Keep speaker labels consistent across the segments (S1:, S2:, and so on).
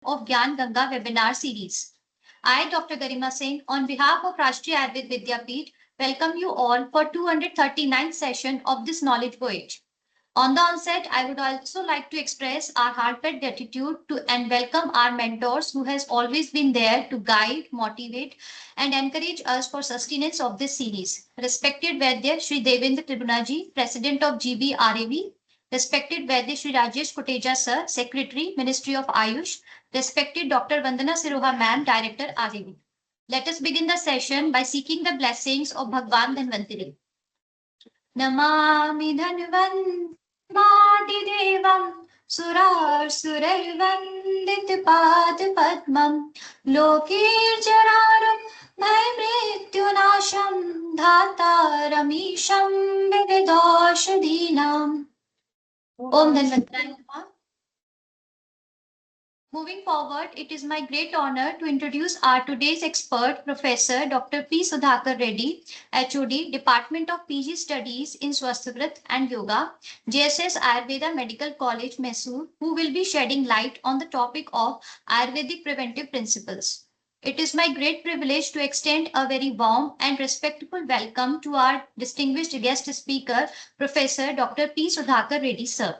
S1: of Gyan Ganga webinar series. I, Dr. Garima Singh, on behalf of Rashtriya Ayurveda Vidyapith, welcome you all for 239th session of this knowledge voyage. On the onset, I would also like to express our heartfelt gratitude to and welcome our mentors who has always been there to guide, motivate, and encourage us for sustenance of this series. Respected Vaidya Shri Devendra Tribunaji, President of GBRAV, respected Vaidya Shri Rajesh Koteja Sir, Secretary, Ministry of Ayush, respected Dr. Vandana Siroha Ma'am, Director RAV. Let us begin the session by seeking the blessings of Bhagwan Dhanvantari. Namami Dhanvantaridevam Surar-surarvandiत-pad-padmam Lokir-jararam Bhai-mrityunasham Dhataramisham Vividoshadinam. Om Dhanvantari Namaha. Moving forward, it is my great honor to introduce our today's expert, Professor Dr. P. Sudhakar Reddy, HOD, Department of PG Studies in Swasthavritta and Yoga, J.S.S. Ayurveda Medical College, Mysore, who will be shedding light on the topic of Ayurvedic preventive principles. It is my great privilege to extend a very warm and respectful welcome to our distinguished guest speaker, Professor Dr. P. Sudhakar Reddy, sir.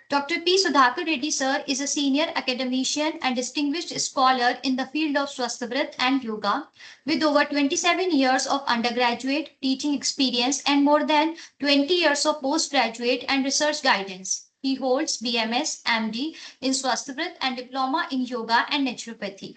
S1: Dr. P. Sudhakar Reddy sir is a senior academician and distinguished scholar in the field of Swasthavritta and Yoga with over 27 years of undergraduate teaching experience and more than 20 years of postgraduate and research guidance. He holds BMS, MD in Swasthavritta and Diploma in Yoga and Naturopathy.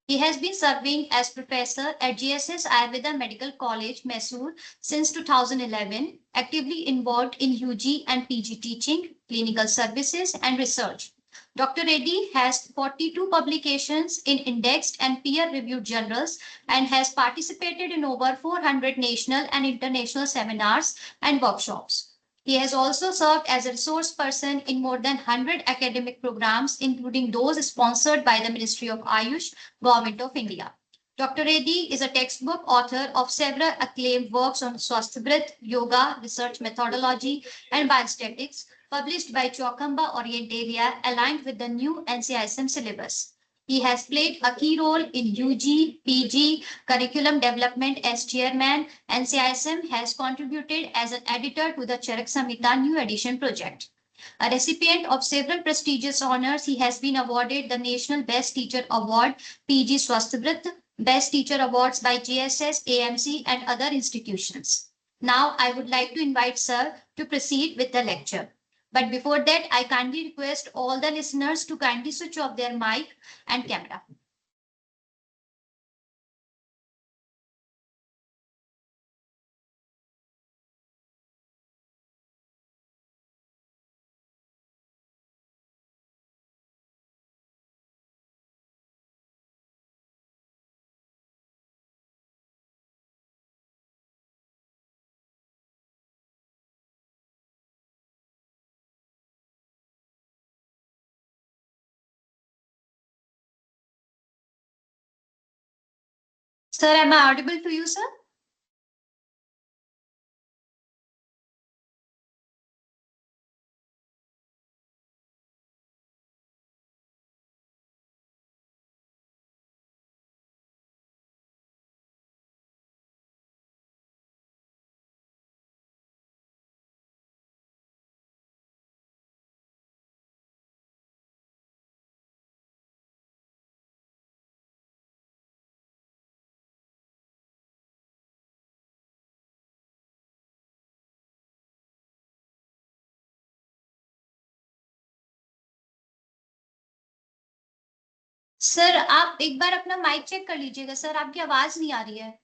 S1: He has been serving as professor at J.S.S. Ayurveda Medical College, Mysore since 2011, actively involved in UG and PG teaching, clinical services, and research. Dr. Reddy has 42 publications in indexed and peer-reviewed journals and has participated in over 400 national and international seminars and workshops. He has also served as a resource person in more than 100 academic programs, including those sponsored by the Ministry of Ayush, Government of India. Dr. Reddy is a textbook author of several acclaimed works on Swasthavritta, yoga, research methodology, and biostatics, published by Chokamba Orientalia, aligned with the new NCISM syllabus. He has played a key role in UG, PG, curriculum development as chairman. NCISM has contributed as an editor to the Charak Samhita New Edition project. A recipient of several prestigious honors, he has been awarded the National Best Teacher Award, PG Swasthavritta, Best Teacher Awards by JSS, AMC, and other institutions. Now, I would like to invite Sir to proceed with the lecture. But before that, I kindly request all the listeners to kindly switch off their mic and camera. Sir, am I audible to you, sir? Sir आप एक बार अपना mic check कर लीजिएगा sir, आपकी आवाज नहीं आ रही है.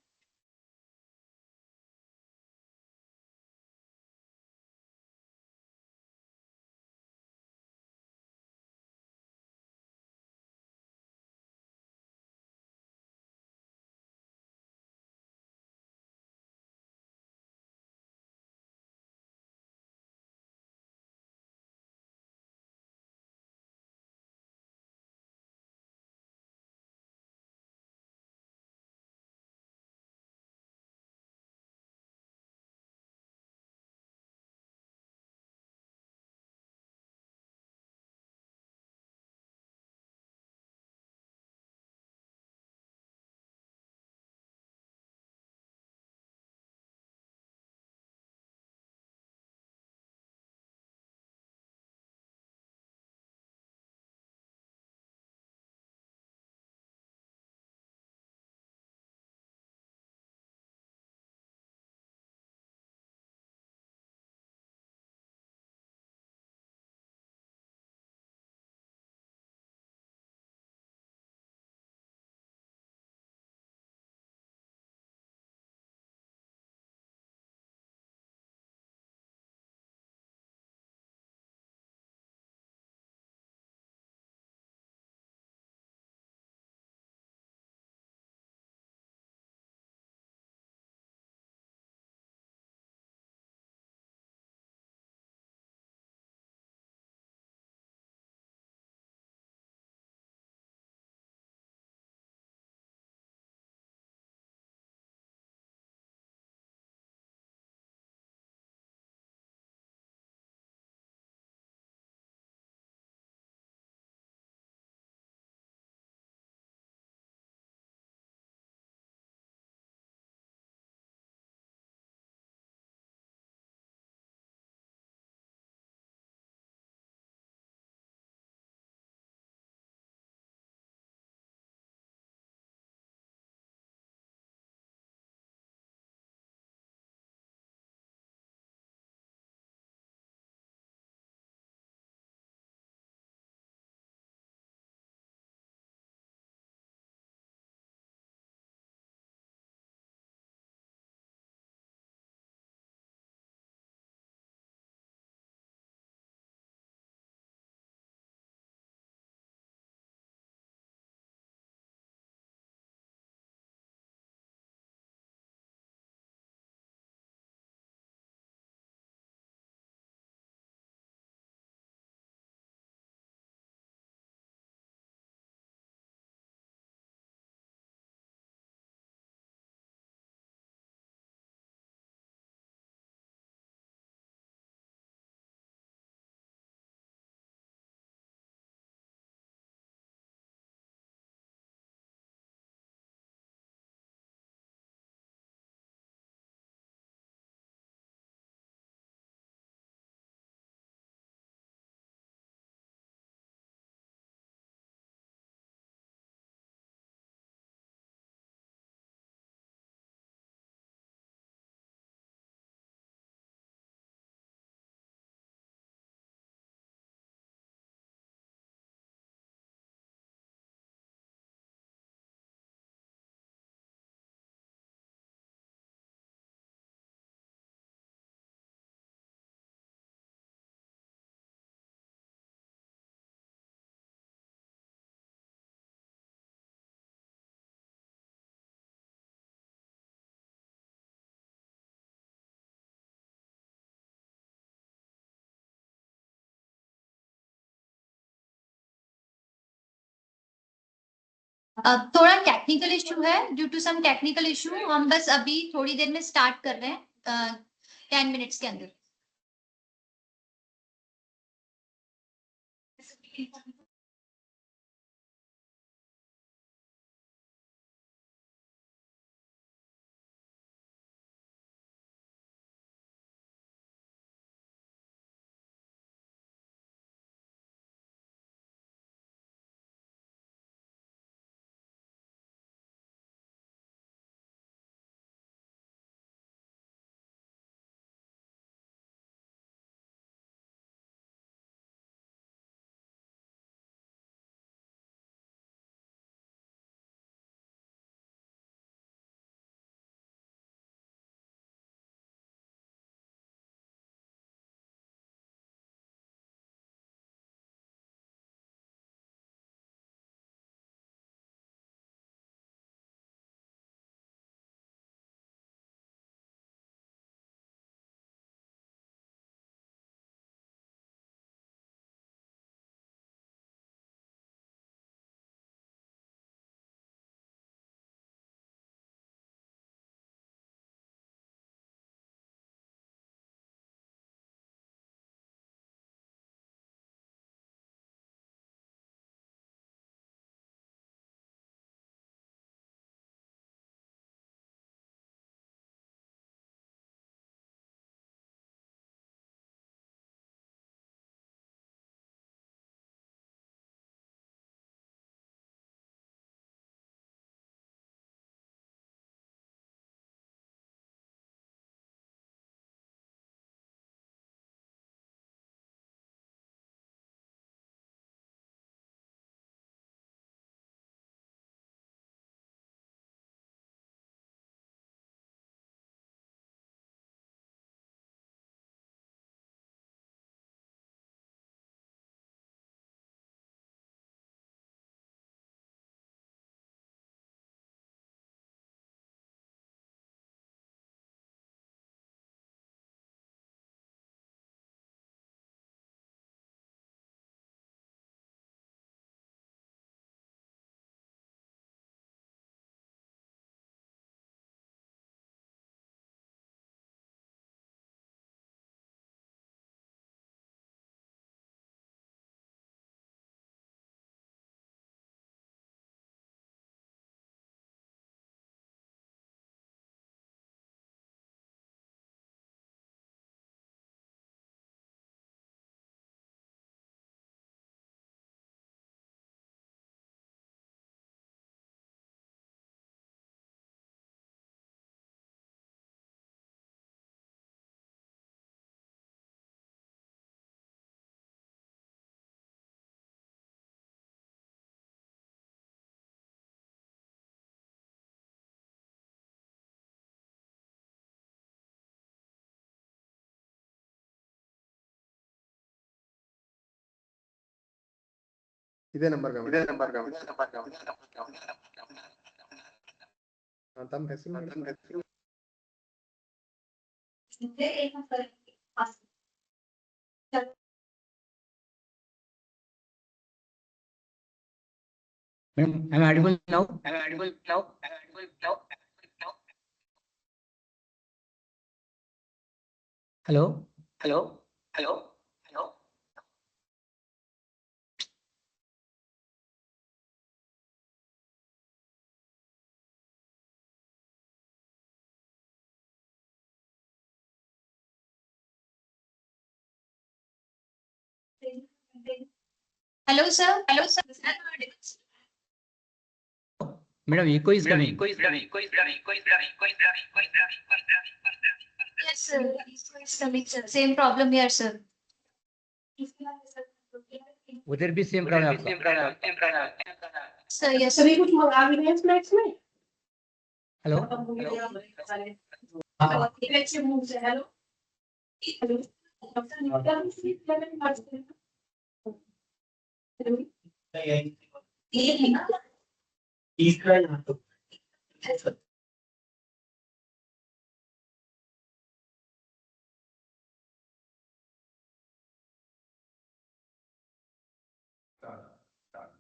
S1: थोड़ा टेक्निकल इशू है, due to some technical issue हम बस अभी थोड़ी देर में स्टार्ट कर रहे हैं, 10 मिनट्स के अंदर।
S2: ಇದೇ ನಂಬರ್ ತಮ್ಮ ಹೆಸರು
S3: Madam, am I audible now? Hello?
S1: Hello sir.
S3: Madam, echo is coming.
S1: Yes sir, it's coming sir, same problem here sir।
S3: उधर भी सेम प्रॉब्लम आपका?
S1: सर यस
S4: सभी कुछ मंगा भी रहे हैं स्नैक्स में।
S3: हेलो?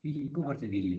S3: इको करते दीजिए।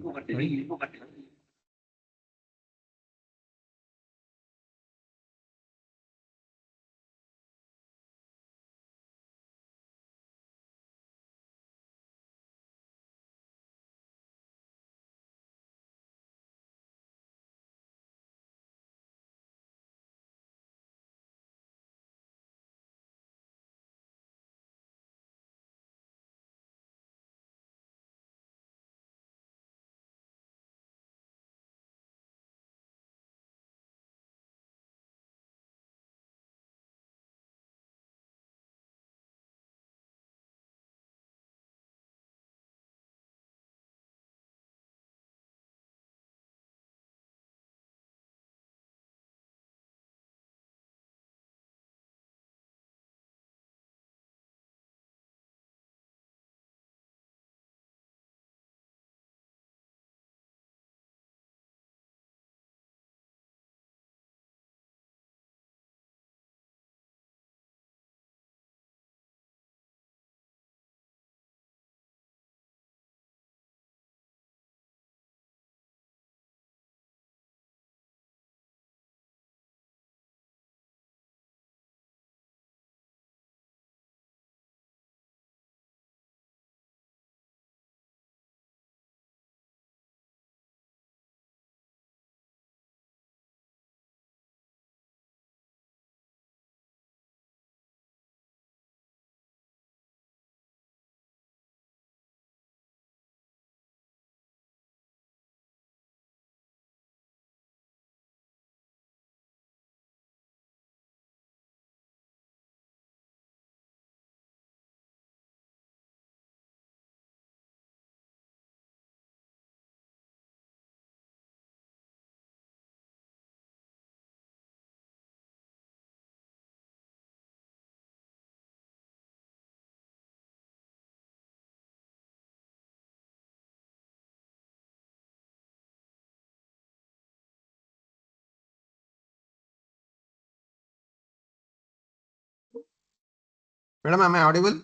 S2: Madam, am I audible?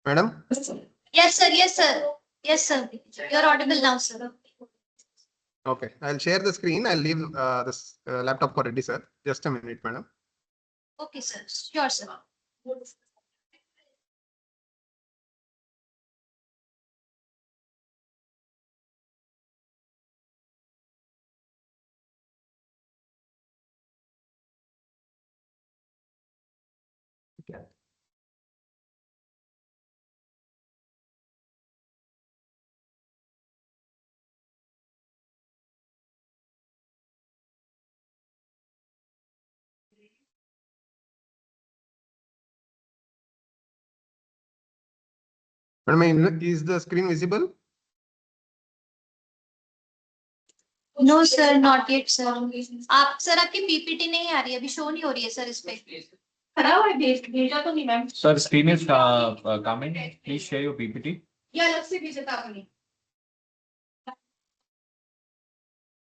S2: Madam?
S1: Yes, sir. Yes, sir. Yes, sir. You're audible now, sir.
S2: Okay, I'll share the screen. I'll leave this laptop for Reddy, sir. Just a minute, madam.
S1: Okay, sir. Sure, sir.
S2: Madam, is the screen visible?
S1: No sir not yet sir आप sir आपकी PPT नहीं आ रही है अभी show नहीं हो रही है सर इस पे
S4: खड़ा हुआ है, भेजा तो नहीं ma'am.
S5: Sir, screen is coming. Please share your PPT.
S4: ये अलग से भेजा था आपने।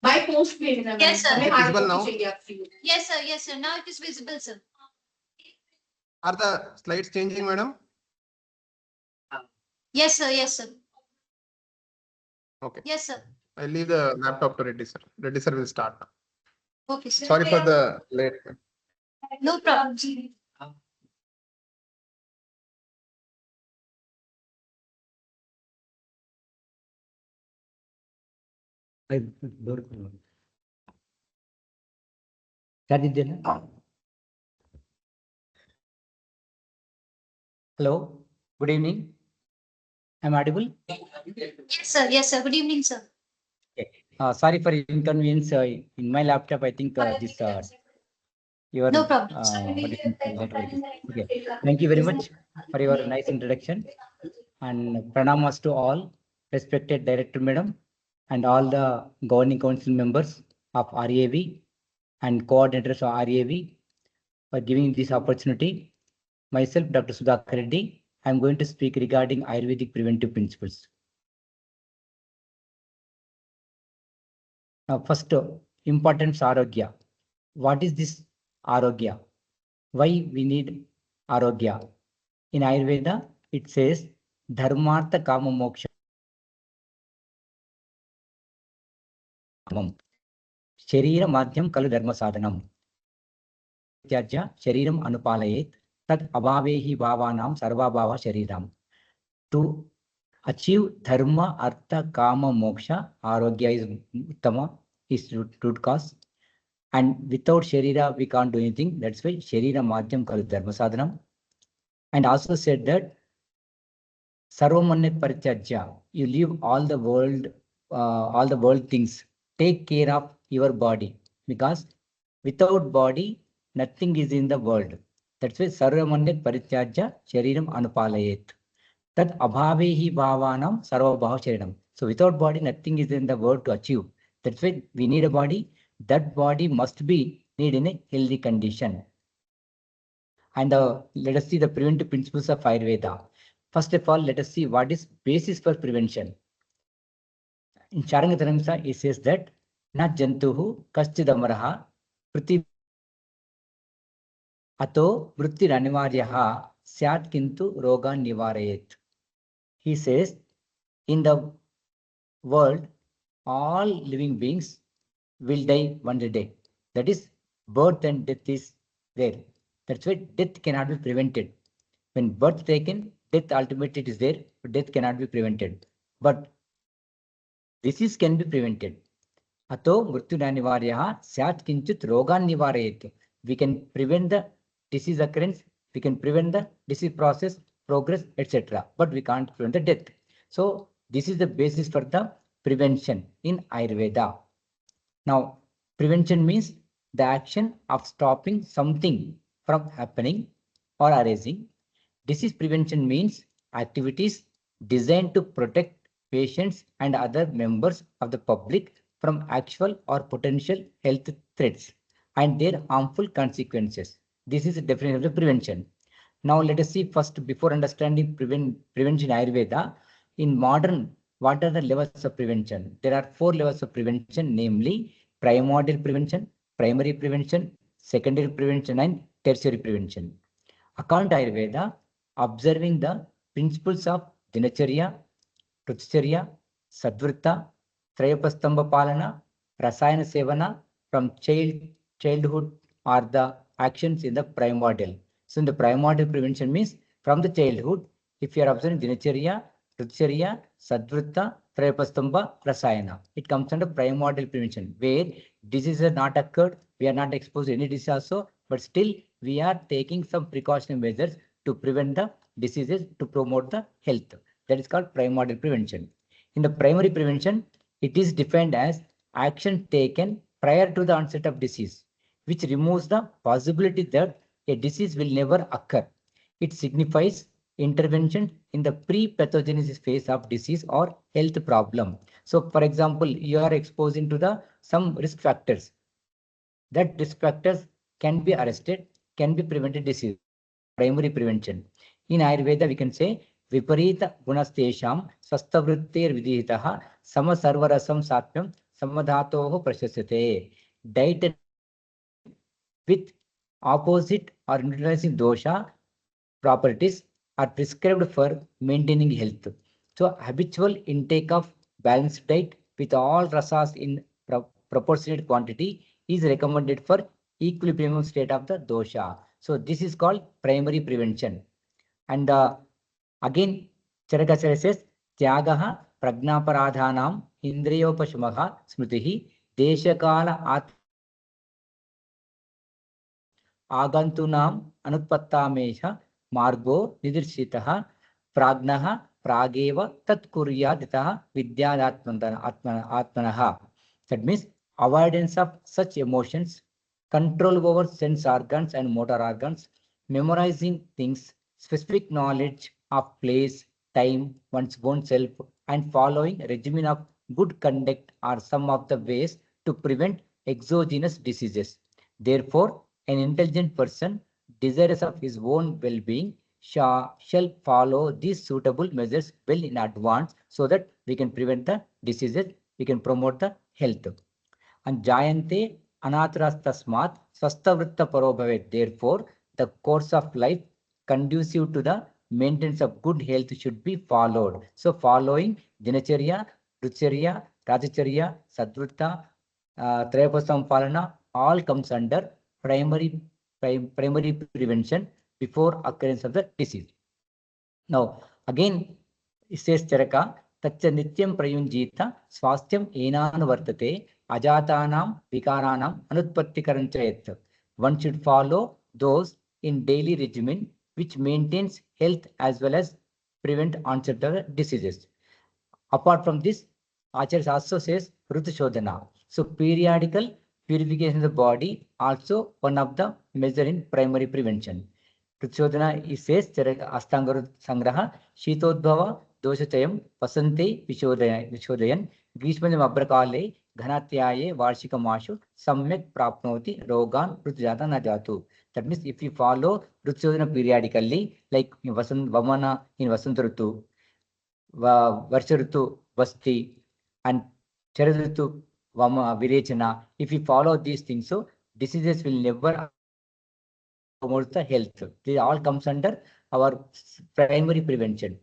S4: बाय पोस्ट भेजना है।
S1: Yes, sir.
S4: हमें
S2: Is it
S4: hard
S2: visible
S4: copy
S2: now?
S4: चाहिए आपकी।
S1: yes sir now it is visible sir
S2: Are the slides changing, madam?
S1: yes sir
S2: Okay,
S1: yes sir
S2: I'll leave the laptop to Reddy, sir. Reddy, sir will start.
S1: okay sir
S2: Sorry for the late.
S1: no problem
S3: Hello, good evening. I'm audible.
S1: yes sir good evening sir
S3: Sorry for inconvenience. In my laptop, I think this your
S1: no problem
S3: okay. Thank you very much for your nice introduction, and pranamas to all respected director madam and all the governing council members of RAV and coordinators of RAV for giving this opportunity. Myself, Dr. Sudhakar Reddy, I am going to speak regarding Ayurvedic preventive principles. Now, first, importance arogya. What is this arogya? Why we need arogya? In Ayurveda, it says dharmartha kama moksha. Sharira madhyam kalu dharma sadhanam. Tyajya shariram anupalayet tad abhavehi bhavanam sarva bhava shariram. To achieve dharma, artha, kama, moksha, arogya is uttama, is root cause. And without sharira, we can't do anything. That's why sharira madhyam kalu dharma sadhanam. And also said that sarvamannat parityajya, you leave all the world things. Take care of your body, because without body, nothing is in the world. That's why sarvamannat parityajya shariram anupalayet. That abhavehi bhavanam sarva bhava shariram. So without body, nothing is in the world to achieve. That's why we need a body. That body must be need in a healthy condition. And let us see the preventive principles of Ayurveda. First of all, let us see what is basis for prevention. In Charanga Dharamsa, it says that na jantuhu kaschidamaraha priti ato vritti anivaryaha syat kintu rogan nivarayet. He says, in the world, all living beings will die one day. That is, birth and death is there. That's why death cannot be prevented. When birth taken, death ultimately is there, but death cannot be prevented. But disease can be prevented. Ato mrityunanivaryaha syat kinchit rogan nivarayet. We can prevent the disease occurrence, we can prevent the disease process, progress, etc. But we can't prevent the death. So this is the basis for the prevention in Ayurveda. Now, prevention means the action of stopping something from happening or arising. Disease prevention means activities designed to protect patients and other members of the public from actual or potential health threats and their harmful consequences. This is the definition of the prevention. Now let us see first, before understanding prevention Ayurveda, in modern, what are the levels of prevention? There are 4 levels of prevention, namely primordial prevention, primary prevention, secondary prevention, and tertiary prevention. According to Ayurveda, observing the principles of Dinacharya, Ruchacharya, Sadvritta, Trayapastamba Palana, Rasayana Sevana from childhood are the actions in the primordial. So in the primordial prevention means from the childhood, if you are observing Dinacharya, Ruchacharya, Sadvritta, Trayapastamba, Rasayana, it comes under primordial prevention where diseases are not occurred, we are not exposed to any disease also, but still we are taking some precautionary measures to prevent the diseases, to promote the health. That is called primordial prevention. In the primary prevention, it is defined as action taken prior to the onset of disease, which removes the possibility that a disease will never occur. It signifies intervention in the pre-pathogenesis phase of disease or health problem. So, for example, you are exposing to the some risk factors. That risk factors can be arrested, can be prevented disease. Primary prevention. In Ayurveda, we can say Viparita Gunastesham Swasthavrittir Vidhitaha Sama Sarvarasam Satyam Samadhatoho Prashasyate. Diet with opposite or neutralizing dosha properties are prescribed for maintaining health. So habitual intake of balanced diet with all rasas in proportionate quantity is recommended for equilibrium state of the dosha. So this is called primary prevention. And again, Charaka says, Tyagaha Pragnaparadhanam Indriyopashamaha Smritihi Deshakala At Agantunam Anutpattamesha Margo Nidirshitaha Pragnaha Prageva Tat Kuryaditaha Atmanaha. That means avoidance of such emotions, control over sense organs and motor organs, memorizing things, specific knowledge of place, time, one's own self, and following a regimen of good conduct are some of the ways to prevent exogenous diseases. Therefore, an intelligent person desirous of his own well-being shall follow these suitable measures well in advance so that we can prevent the diseases, we can promote the health. And Jayante Anathrastasmat Swasthavritta Paro Bhavet. Therefore, the course of life conducive to the maintenance of good health should be followed. So, following Dinacharya, Rucharya, Rajacharya, Sadvritta, Trayapasam Palana, all comes under primary prevention before occurrence of the disease. Now, again, it says Charaka, Tacha Nityam Prayunjita, Swastham Enanu Vartate, Ajatanam Vikaranam Anutpattikaranchayat. One should follow those in daily regimen which maintains health as well as prevent onset of diseases. Apart from this, Acharya also says Rutu Shodhana. So periodical purification of the body also one of the measure in primary prevention. Rutshodhana he says Astangaru Sangraha, Shitodbhava, Doshachayam, Pasante, Vishodayan, Grishmanam Abrakale, Ghanatyaye, Varshikamashu, Samyak Prapnoti, Rogan, Rutsjata Najatu. That means if you follow Rutshodhana periodically, like in Vamana in Vasantarutu, Varsharitu Vasti, and Charaditu Vama Virechana, if you follow these things, so diseases will never promote the health. They all comes under our primary prevention.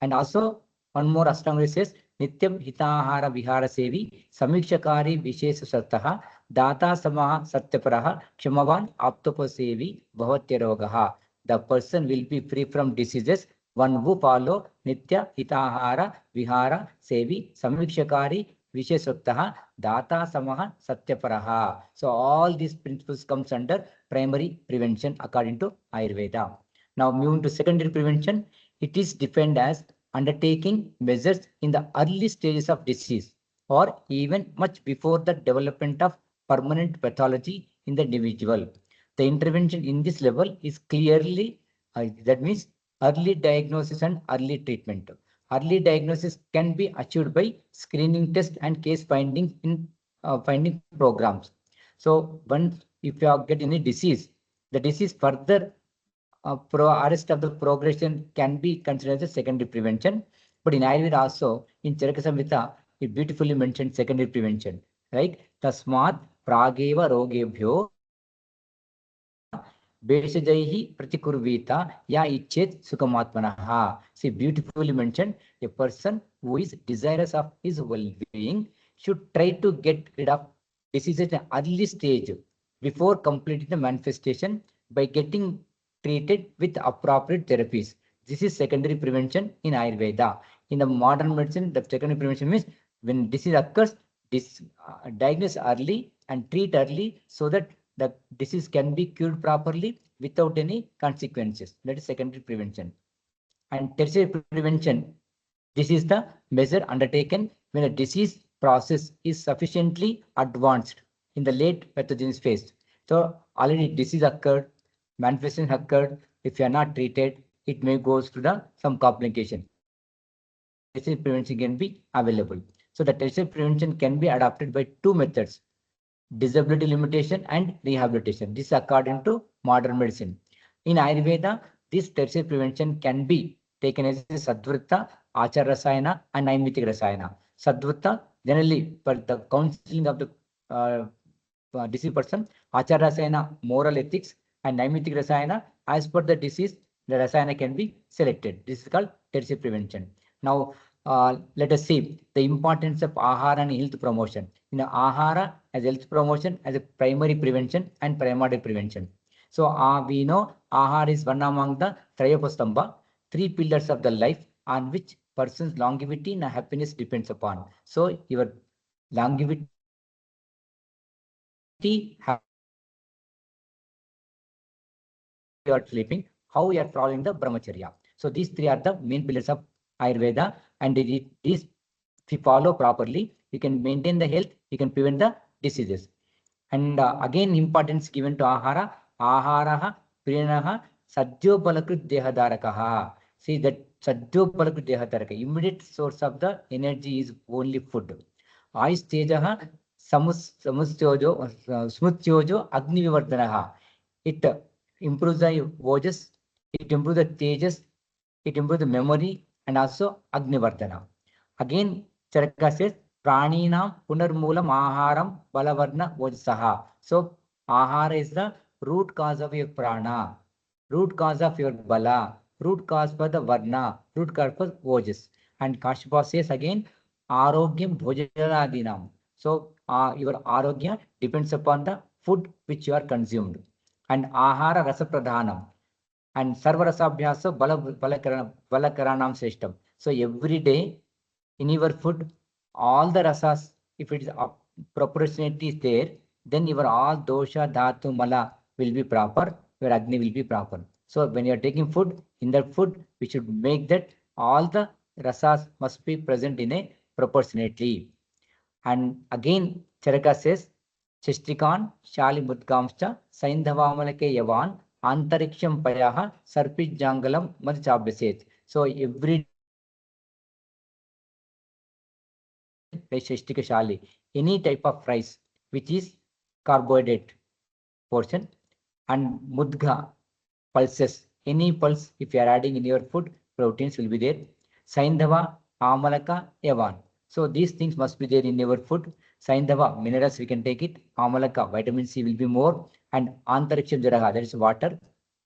S3: And also one more Ashtanga says Nityam Hitahara Vihara Sevi Samikshakari Vishesha Sartaha Data Samaha Satyaparaha Kshamavan Aptopasevi Bhavatyarogaha. The person will be free from diseases. One who follow Nitya Hitahara Vihara Sevi Samikshakari Vishesha Data Samaha Satyaparaha. So all these principles comes under primary prevention according to Ayurveda. Now moving to secondary prevention, it is defined as undertaking measures in the early stages of disease or even much before the development of permanent pathology in the individual. The intervention in this level is clearly, that means early diagnosis and early treatment. Early diagnosis can be achieved by screening test and case finding in finding programs. So once if you get any disease, the disease further arrest of the progression can be considered as a secondary prevention. But in Ayurveda also, in Charaka Samhita, it beautifully mentioned secondary prevention, right? Tasmat prageva rogebhyo Beshajaihi Pratikurvita Ya Ichet Sukamatmanaha. See, beautifully mentioned, a person who is desirous of his well-being should try to get rid of diseases at an early stage before completing the manifestation by getting treated with appropriate therapies. This is secondary prevention in Ayurveda. In the modern medicine, the secondary prevention means when disease occurs, diagnose early and treat early so that the disease can be cured properly without any consequences. That is secondary prevention. And tertiary prevention, this is the measure undertaken when a disease process is sufficiently advanced in the late pathogenesis phase. So already disease occurred, manifestation occurred. If you are not treated, it may go to the some complication. Tertiary prevention can be available. So the tertiary prevention can be adopted by two methods: disability limitation and rehabilitation. This is according to modern medicine. In Ayurveda, this tertiary prevention can be taken as a Sadhvrita, Achar Rasayana, and Naimitic Rasayana. Sadhvrita, generally for the counseling of the disease person, Achar Rasayana, moral ethics, and Naimitic Rasayana, as per the disease, the Rasayana can be selected. This is called tertiary prevention. Now, let us see the importance of Ahara and health promotion. In the Ahara as health promotion as a primary prevention and primary prevention. So we know Ahara is one among the Trayopastamba, three pillars of the life on which person's longevity and happiness depends upon. So your longevity, you are sleeping, how you are following the brahmacharya. So these three are the main pillars of Ayurveda, and it is, if you follow properly, you can maintain the health, you can prevent the diseases. And again, importance given to Ahara, Aharaha, Priyanaha, Sadhyopalakrit Dehadarakaha. See that Sadhyopalakrit Dehadaraka, immediate source of the energy is only food. Ayush Tejaha, Smutyojo, Agni Vivardhanaha. It improves the Ojas, it improves the Tejas, it improves the memory, and also Agni Vardhana. Again, Charaka says, Pranina Punarmulam Aharam Balavarna Vojasaha. So, Ahara is the root cause of your prana, root cause of your bala, root cause for the varna, root cause for Vojas. And Kashyapa says again, Arogyam Bhojanadinam. So, your Arogya depends upon the food which you are consumed. And Ahara Rasa Pradhanam. And Sarvarasabhyasa Balakaranam system. So, every day, in your food, all the rasas, if it is proportionality is there, then your all dosha, dhatu, mala will be proper, your agni will be proper. So when you are taking food, in that food, we should make that all the rasas must be present in a proportionately. And again, Charaka says, Chestikan, Shali Mudgamscha, Saindhavamalake Yavan, Antariksham Payaha, Sarpit Jangalam, Madchabyaset. So every Shali, any type of rice which is carbohydrate portion, and mudga, pulses, any pulse if you are adding in your food, proteins will be there. Saindhava, Amalaka, Yavan. So these things must be there in your food. Saindhava, minerals we can take it. Amalaka, vitamin C will be more. And Antariksham Jaraha, that is water.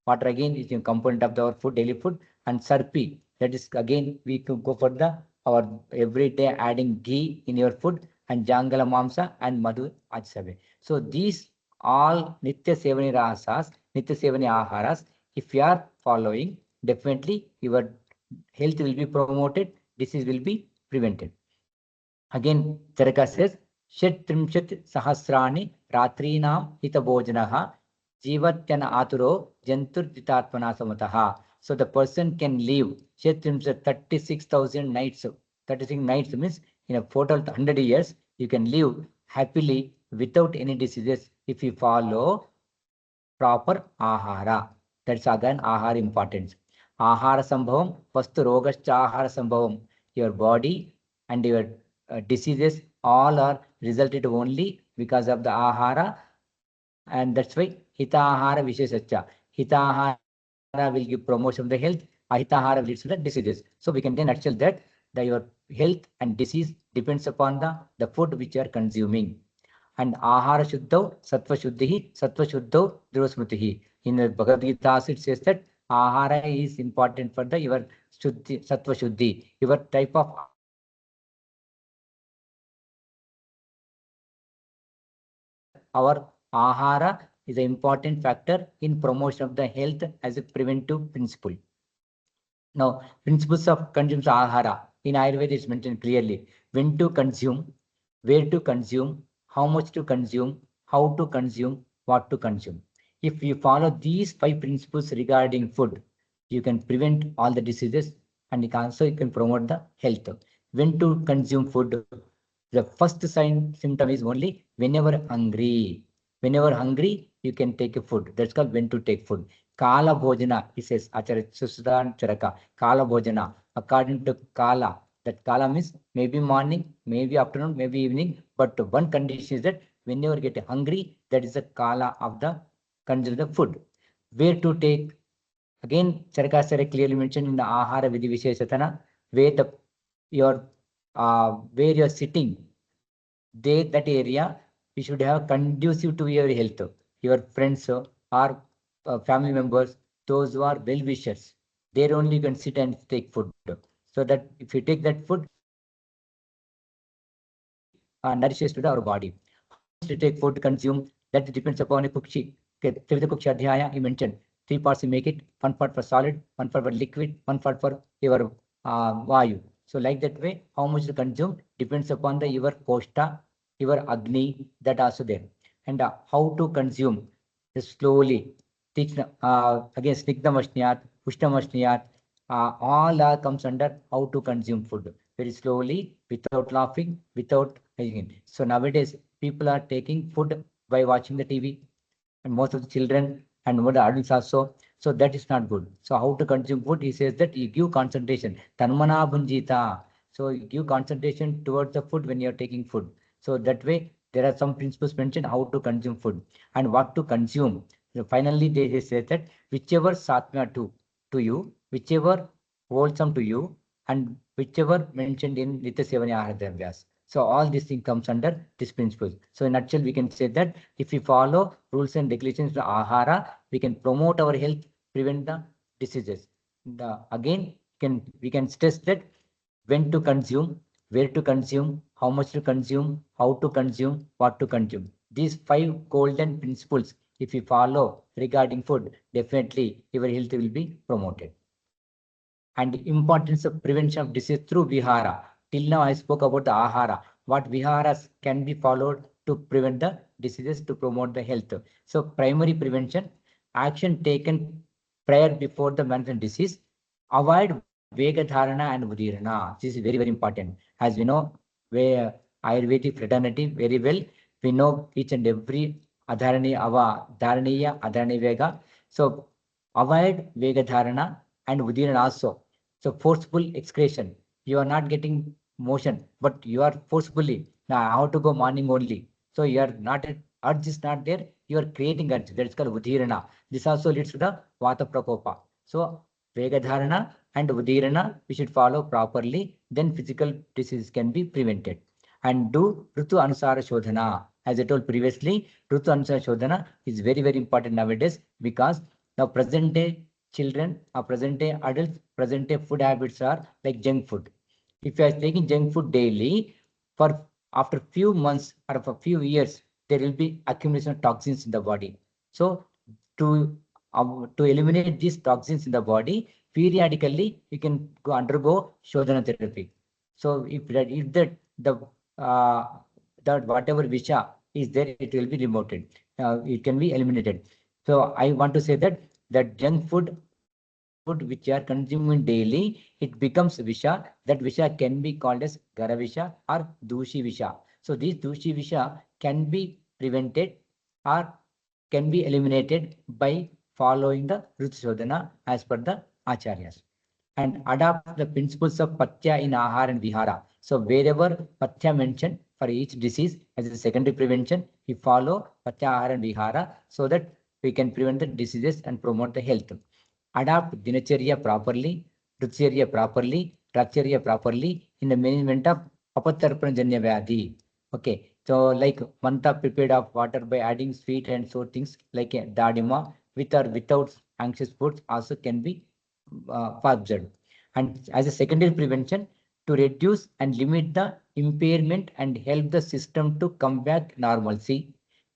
S3: Water again is a component of our food, daily food. And Sarpi, that is again we could go for the our everyday adding ghee in your food, and Jangala Mamsa and Madhu Ajsabe. So these all Nitya Sevani Rasas, Nitya Sevani Aharas, if you are following, definitely your health will be promoted, disease will be prevented. Again, Charaka says, Shet Trimshat Sahasrani Ratrinam Hitabojanaha Jivatyana Aturo Jantur Jitatmana Samataha. So the person can live Shet Trimshat 36,000 nights. 36 nights means in a total 100 years, you can live happily without any diseases if you follow proper ahara. That's again ahara importance. Ahara sambhavam, vastu rogascha ahara sambhavam. Your body and your diseases all are resulted only because of the ahara, and that's why hita ahara visheshacha. Hita ahara will give promotion of the health, ahita ahara leads to the diseases. So we can then nutshell that your health and disease depends upon the food which you are consuming. And ahara shuddhav, sattva shuddhi, dhruva smritihi. In the Bhagavad Gita, it says that ahara is important for the your shuddhi, sattva shuddhi, your type of our ahara is an important factor in promotion of the health as a preventive principle. Now, principles of consumption ahara in Ayurveda is mentioned clearly: when to consume, where to consume, how much to consume, how to consume, what to consume. If you follow these 5 principles regarding food, you can prevent all the diseases, and you can promote the health. When to consume food, the first symptom is only whenever hungry. Whenever hungry, you can take a food. That's called when to take food. Kala Bhojana, he says, Acharya Sudan Charaka, Kala Bhojana, according to Kala. That Kala means maybe morning, maybe afternoon, maybe evening. But one condition is that whenever you get hungry, that is the Kala of the consume the food. Where to take? Again, Charakasara clearly mentioned in the Ahara Vidhi Visheshatana, where the where you're sitting, that area we should have conducive to your health. Your friends or family members, those who are well wishers, there only you can sit and take food. So that if you take that food, nourishes to our body. How much to take food to consume, that depends upon a Kukshi. Trivita Kuksha Adhyaya, he mentioned 3 parts you make it, 1 part for solid, 1 part for liquid, 1 part for your Vayu. So like that way, how much to consume depends upon the your Koshta, your Agni, that also there. And how to consume, just slowly. Teach again Snigdhamashnyat, Pushtamashnyat, all comes under how to consume food. Very slowly, without laughing, without hygiene. So nowadays, people are taking food by watching the TV, and most of the children and more the adults also. So that is not good. So how to consume food? He says that you give concentration. Tanmana bhunjita. So you give concentration towards the food when you are taking food. So that way, there are some principles mentioned how to consume food and what to consume. So finally, they say that whichever satmya to you, whichever wholesome to you, and whichever mentioned in Nitya Sevanya Ahara. So all these things comes under this principle. So in a nutshell, we can say that if we follow rules and regulations of Ahara, we can promote our health, prevent the diseases. Again, we can stress that when to consume, where to consume, how much to consume, how to consume, what to consume. These 5 golden principles, if we follow regarding food, definitely your health will be promoted. And importance of prevention of disease through Vihara. Till now, I spoke about the Ahara. What Viharas can be followed to prevent the diseases, to promote the health. So primary prevention, action taken prior before the management disease, avoid Vegadharana and Udirana. This is very, very important. As we know, where Ayurvedic fraternity very well, we know each and every Dharaniya, Adharani Vega. So avoid Vegadharana and Udirana also. So forceful excretion. You are not getting motion, but you are forcefully now how to go morning only. So you are not, urge is not there. You are creating urge. That's called Udhirana. This also leads to the Vata Prakopa. So Vegadharana and Udhirana we should follow properly. Then physical disease can be prevented. And do Rutu Anusara Shodhana. As I told previously, Rutu Anusara Shodhana is very, very important nowadays because now present day children or present day adults, present day food habits are like junk food. If you are taking junk food daily, for after few months or for few years, there will be accumulation of toxins in the body. So to eliminate these toxins in the body, periodically you can undergo Shodhana therapy. So if that whatever visha is there, it will be removed. It can be eliminated. So I want to say that junk food which you are consuming daily, it becomes visha. That visha can be called as Garavisha or Dushi Visha. So these Dushi Visha can be prevented or can be eliminated by following the Rutshodhana as per the Acharyas. And adopt the principles of Patya in Ahara and Vihara. So wherever Patya mentioned for each disease as a secondary prevention, we follow Patya, Ahara and Vihara so that we can prevent the diseases and promote the health. Adapt Dinacharya properly, Rutsarya properly, Rakcharya properly in the management of Apatarpana Janya Vyadhi. Okay, so like manta prepared of water by adding sweet and sour things like dadima, with or without anxious foods also can be observed. And as a secondary prevention, to reduce and limit the impairment and help the system to come back normalcy.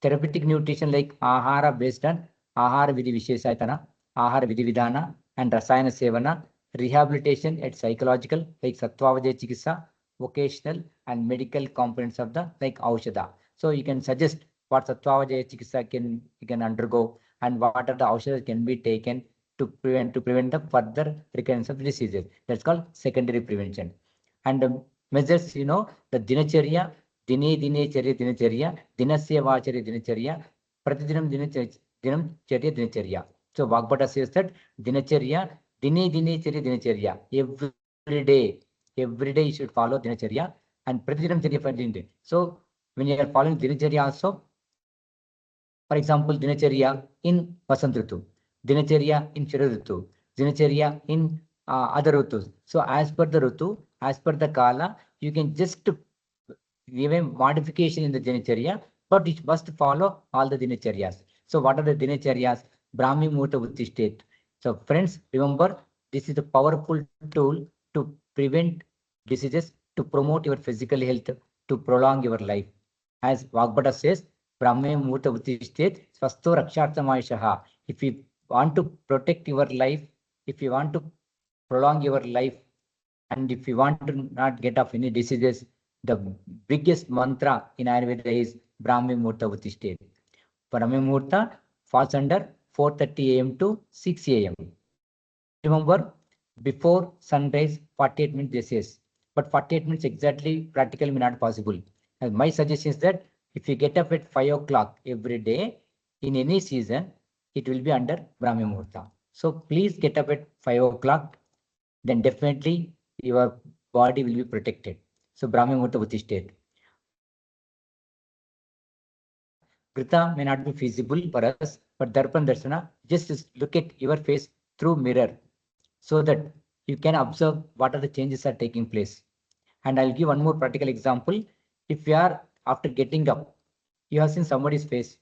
S3: Therapeutic nutrition like Ahara based on Ahara Vidhi Visheshatana, Ahara Vidhi Vidhana, and Rasayana Sevana, rehabilitation at psychological like Sattvavajaya Chikitsa, vocational and medical components of the like Aushadha. So you can suggest what Sattvavajaya Chikitsa you can undergo and what are the Aushadhas can be taken to prevent the further recurrence of diseases. That's called secondary prevention. And measures, the dinacharya, dinacharya, dinasya vacharya dinacharya, pratidinam dinacharya. So Vagbhata says that dinacharya, dinacharya dinacharya. Every day you should follow dinacharya and pratidinam charya. So when you are following dinacharya also, for example, dinacharya in Vasant Ritu, dinacharya in Sharad Ritu, dinacharya in other Ritus. So as per the Ritu, as per the Kala, you can just give a modification in the dinacharya, but it must follow all the dinacharyas. So what are the dinacharyas? Brahmi Muhurta Uttishtet. So friends, remember, this is a powerful tool to prevent diseases, to promote your physical health, to prolong your life. As Vagbhata says, Brahme Muhurta Uttishtet, Swasto Raksharthamayashaha. If you want to protect your life, if you want to prolong your life, and if you want to not get off any diseases, the biggest mantra in Ayurveda is Brahmi Muhurta Uttishtet. Brahmi Muhurta falls under 4:30 a.m. to 6 a.m. Remember, before sunrise, 48 minutes they says, but 48 minutes exactly practically may not possible. And my suggestion is that if you get up at 5 o'clock every day in any season, it will be under Brahmi Muhurta. So please get up at 5 o'clock, then definitely your body will be protected. So Brahmi Muhurta Uttishtet. Krita may not be feasible for us, but Darpan Darsana, just look at your face through mirror so that you can observe what are the changes are taking place. And I'll give one more practical example. If you are after getting up, you have seen somebody's face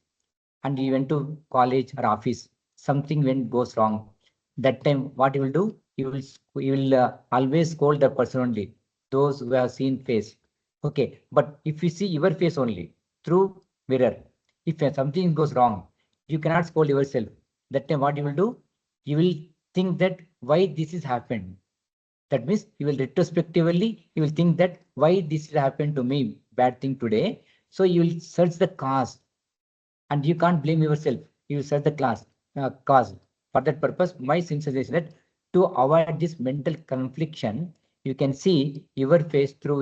S3: and you went to college or office, something goes wrong. That time, what you will do? You will always scold the person only, those who have seen face. Okay, but if you see your face only through mirror, if something goes wrong, you cannot scold yourself. That time, what you will do? You will think that why this has happened. That means you will retrospectively, you will think that why this happened to me, bad thing today. So you will search the cause and you can't blame yourself. You will search the cause. For that purpose, my suggestion is that to avoid this mental confliction, you can see your face through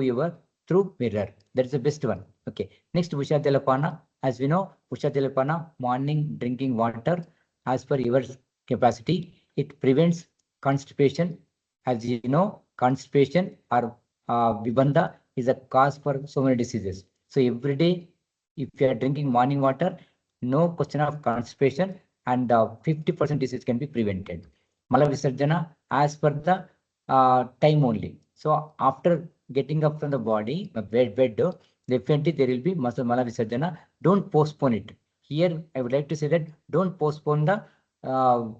S3: mirror. That is the best one. Okay. Next, Usha Telapana. As we know, Usha Telapana, morning drinking water as per your capacity. It prevents constipation. As you know, constipation or vibanda is a cause for so many diseases. So every day, if you are drinking morning water, no question of constipation, and 50% disease can be prevented. Mala Visarjana as per the time only. So after getting up from the body, bed, definitely there will be Mala Visarjana. Don't postpone it. Here, I would like to say that don't postpone the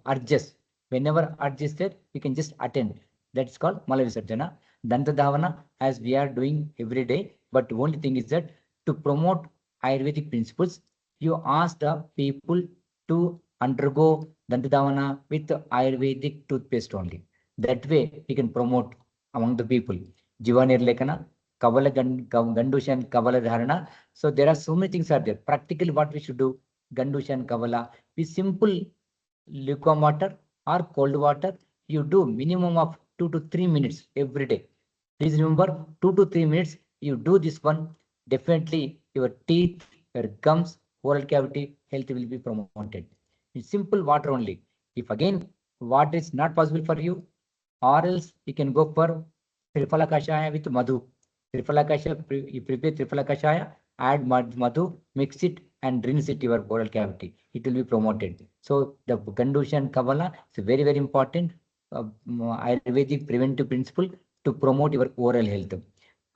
S3: urges. Whenever urge is there, you can just attend. That's called Mala Visarjana. Danta Dhavana, as we are doing every day, but the only thing is that to promote Ayurvedic principles, you ask the people to undergo Dantadhavana with Ayurvedic toothpaste only. That way, we can promote among the people. Jivanirlekana, Kavala Gandusha and Kavala Dharana. So there are so many things are there. Practically, what we should do, Gandusha and Kavala, with simple lukewarm water or cold water, you do minimum of 2 to 3 minutes every day. Please remember, 2 to 3 minutes, you do this one, definitely your teeth, your gums, oral cavity health will be promoted. It's simple water only. If again water is not possible for you, or else you can go for Triphala Kashaya with Madhu. Triphala Kashaya, you prepare Triphala Kashaya, add Madhu, mix it and rinse it your oral cavity. It will be promoted. So the Gandusha and Kavala is very, very important Ayurvedic preventive principle to promote your oral health.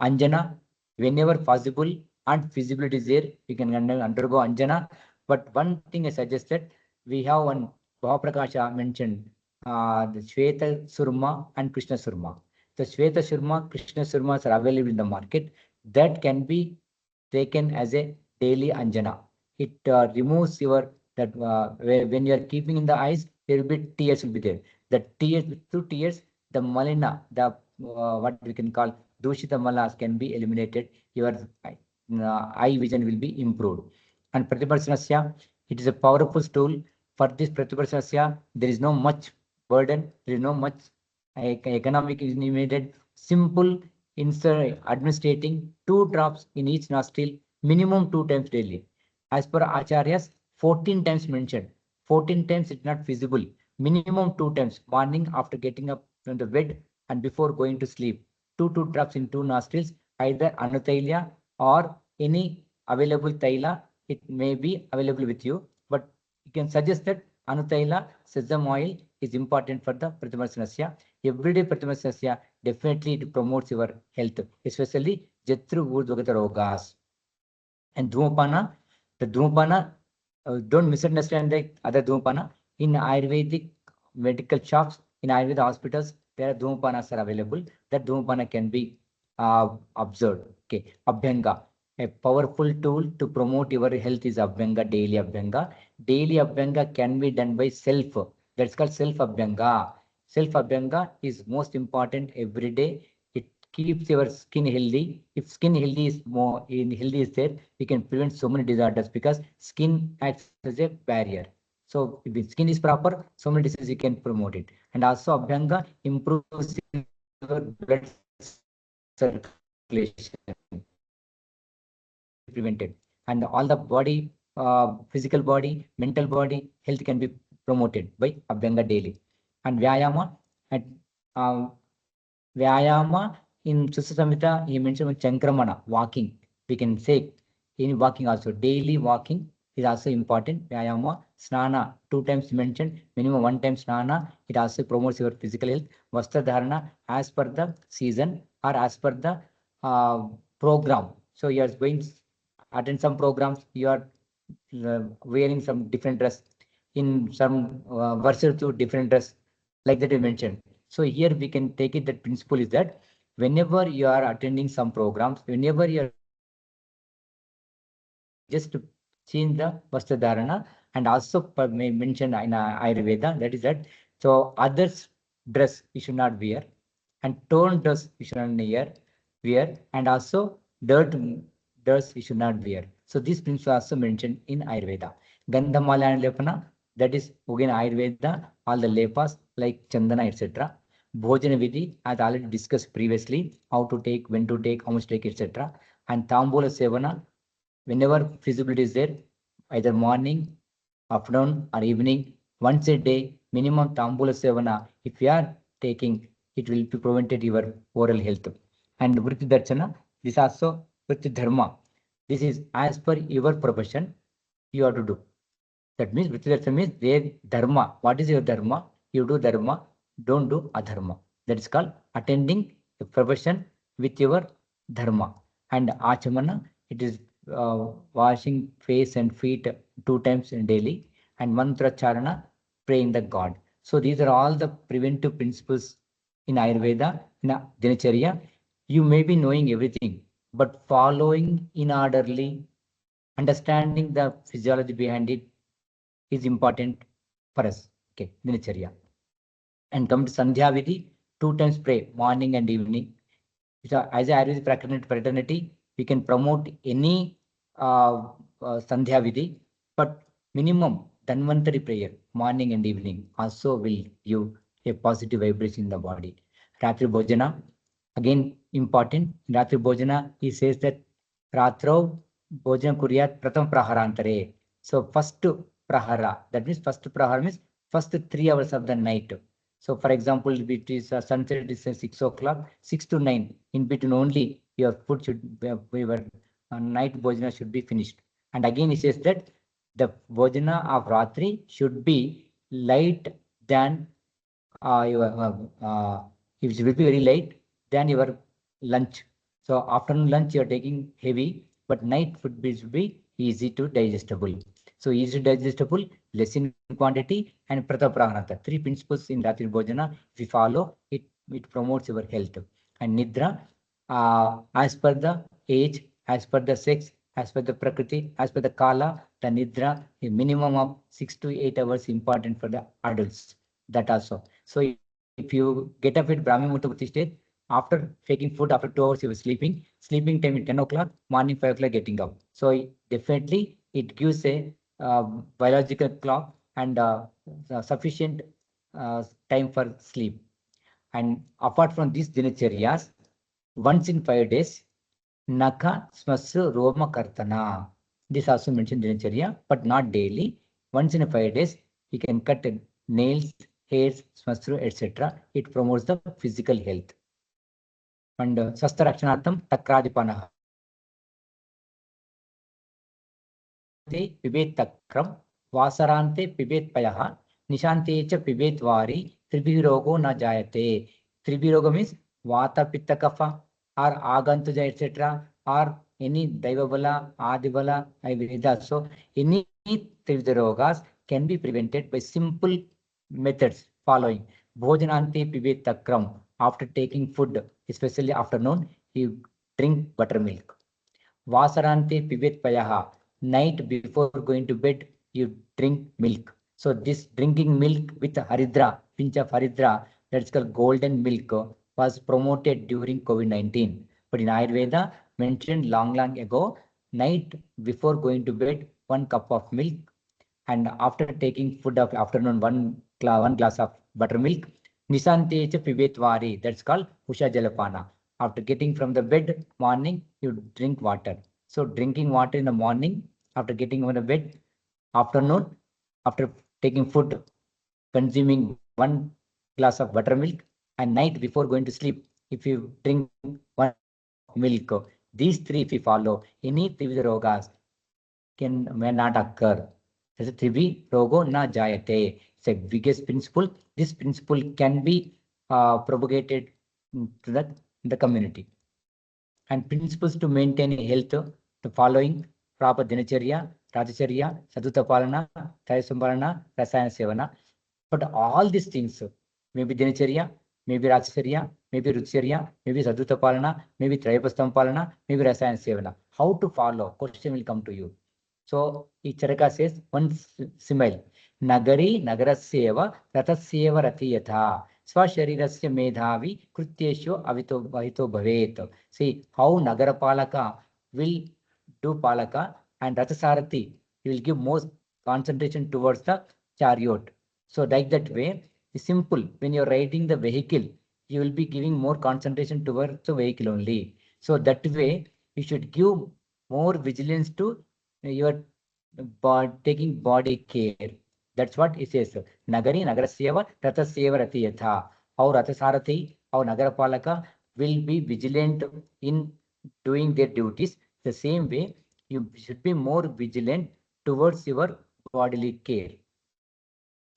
S3: Anjana, whenever possible and feasibility is there, you can undergo Anjana. But one thing I suggested, we have one Bhavaprakasha mentioned the Shweta Surma and Krishna Surma. The Shweta Surma, Krishna Surmas are available in the market. That can be taken as a daily anjana. It removes your that when you are keeping in the eyes, there will be tears will be there. The tears through tears, the malina, the what we can call dushita malas can be eliminated. Your eye vision will be improved. And Pratibharsanasya, it is a powerful tool. For this Pratibharsanasya, there is no much burden, there is no much economic is needed. Simple insert administrating 2 drops in each nostril, minimum 2 times daily. As per Acharyas, 14 times mentioned. 14 times it's not feasible. Minimum 2 times, morning after getting up from the bed and before going to sleep. 2 drops in 2 nostrils, either Anutaila or any available taila. It may be available with you, but you can suggest that Anutaila, sesame oil is important for the Pratibharsanasya. Everyday Pratibharsanasya definitely it promotes your health, especially Jatru Urdhvagata Rogas. And Dhumapana, the Dhumapana, don't misunderstand the other Dhumapana. In Ayurvedic medical shops, in Ayurveda hospitals, there are Dhumapanas are available. That Dhumapana can be observed. Okay, Abhyanga, a powerful tool to promote your health is Abhyanga, daily Abhyanga. Daily Abhyanga can be done by self. That's called self Abhyanga. Self Abhyanga is most important every day. It keeps your skin healthy. If skin healthy is healthy is there, we can prevent so many disorders because skin acts as a barrier. So if the skin is proper, so many diseases you can promote it. And also Abhyanga improves your blood circulation. Prevented. And all the body, physical body, mental body, health can be promoted by Abhyanga daily. And Vyayama, and Vyayama in Swasthavritta, he mentioned Chankramana, walking. We can say in walking also, daily walking is also important. Vyayama, Snana, 2 times mentioned, minimum 1 time Snana. It also promotes your physical health. Vastradharana, as per the season or as per the program. So you are going to attend some programs, you are wearing some different dress, in some verses to different dress, like that you mentioned. So here we can take it that principle is that whenever you are attending some programs, whenever you are just to change the Vastradharana and also mentioned in Ayurveda, that is that, so others dress you should not wear and torn dress you should not wear and also dirt dress you should not wear. So this principle also mentioned in Ayurveda. Gandhamala and Lepana, that is again Ayurveda, all the lepas like Chandana, etc. Bhojana Vidhi, as already discussed previously, how to take, when to take, how much to take, etc. And Tambula Sevana, whenever feasibility is there, either morning, afternoon, or evening, once a day, minimum Tambula Sevana, if you are taking, it will be prevented your oral health. And Vritti Darshana, this also Vritti Dharma. This is as per your profession, you have to do. That means Vritti Darshana means their Dharma. What is your Dharma? You do Dharma, don't do Adharma. That is called attending the profession with your Dharma. And Achamana, it is washing face and feet 2 times daily, and mantra charana, praying the God. So these are all the preventive principles in Ayurveda, in Dinacharya. You may be knowing everything, but following in orderly, understanding the physiology behind it is important for us. Okay, Dinacharya. And come to Sandhya Vidhi, 2 times pray, morning and evening. So as a Ayurvedic fraternity, we can promote any Sandhya Vidhi, but minimum Dhanvantari prayer, morning and evening, also will give a positive vibration in the body. Ratri Bhojana, again important. In Ratri Bhojana, he says that Ratrau Bhojana Kuryat Pratham Praharantare. So first Prahara, that means first Prahara means first 3 hours of the night. So for example, it is sunset is 6 o'clock, 6 to 9. In between only your food should be, your night bhojana should be finished. And again, he says that the bhojana of Ratri should be light than it will be very light than your lunch. So afternoon lunch you are taking heavy, but night food should be easy to digestible. So easy to digestible, less in quantity, and Prataprahanata. 3 principles in Ratri Bhojana. If you follow, it promotes your health. And Nidra, as per the age, as per the sex, as per the Prakriti, as per the Kala, the Nidra, a minimum of 6 to 8 hours important for the adults. That also. So if you get up at Brahmi Murti state, after taking food, after 2 hours, you were sleeping. Sleeping time at 10 o'clock, morning 5 o'clock getting up. So definitely it gives a biological clock and sufficient time for sleep. And apart from these dinacharyas, once in 5 days, Naka Smasru Roma Kartana. This also mentioned dinacharya, but not daily. Once in 5 days, you can cut nails, hairs, smasru, etc. It promotes the physical health. And Swastha Rakshanartham Takradipanah. Pibet Takram, Vasarante Pibet Payaha, Nishante cha Pibet Vari, Tribirogo na Jayate. Tribirogo means Vata Pitta Kapha or Agantuja, etc. or any Daivabala, Adibala, Ayurveda. So any Trivirogas can be prevented by simple methods following. Bhojanante Pibet Takram. After taking food, especially afternoon, you drink buttermilk. Vasarante Pibet Payaha. Night before going to bed, you drink milk. So this drinking milk with Haridra, pinch of Haridra, that's called golden milk, was promoted during COVID-19. But in Ayurveda, mentioned long ago, night before going to bed, 1 cup of milk, and after taking food of afternoon, one glass of buttermilk. Nisante Pibetvari, that's called Usha Jalapana. After getting from the bed, morning, you drink water. So drinking water in the morning, after getting on the bed, afternoon, after taking food, consuming 1 glass of buttermilk, and night before going to sleep, if you drink 1 milk, these 3 if you follow, any Trividha Rogas may not occur. As a Trivi Rogo na Jayate. It's a biggest principle. This principle can be propagated to the community. And principles to maintain health, the following: proper dinacharya, rajacharya, sadhuta palana, tayasambhalana, rasayana sevana. But all these things, maybe dinacharya, maybe rajacharya, maybe rucharya, maybe sadhuta palana, maybe trayapastam palana, maybe rasayana sevana. How to follow? Question will come to you. So each Charaka says one simile. Nagari Nagarasyeva Ratasyeva Ratiyatha. Swasharirasya Medhavi Krutyeshu Avito Vahito Bhavet. See how Nagarapalaka will do Palaka, and Rathasarathi he will give most concentration towards the chariot. So like that way, it's simple. When you're riding the vehicle, you will be giving more concentration towards the vehicle only. So that way, you should give more vigilance to your taking body care. That's what it says. Nagari Nagarasyeva Ratasyeva Ratiyatha. How Rathasarathi, how Nagarapalaka will be vigilant in doing their duties. The same way, you should be more vigilant towards your bodily care.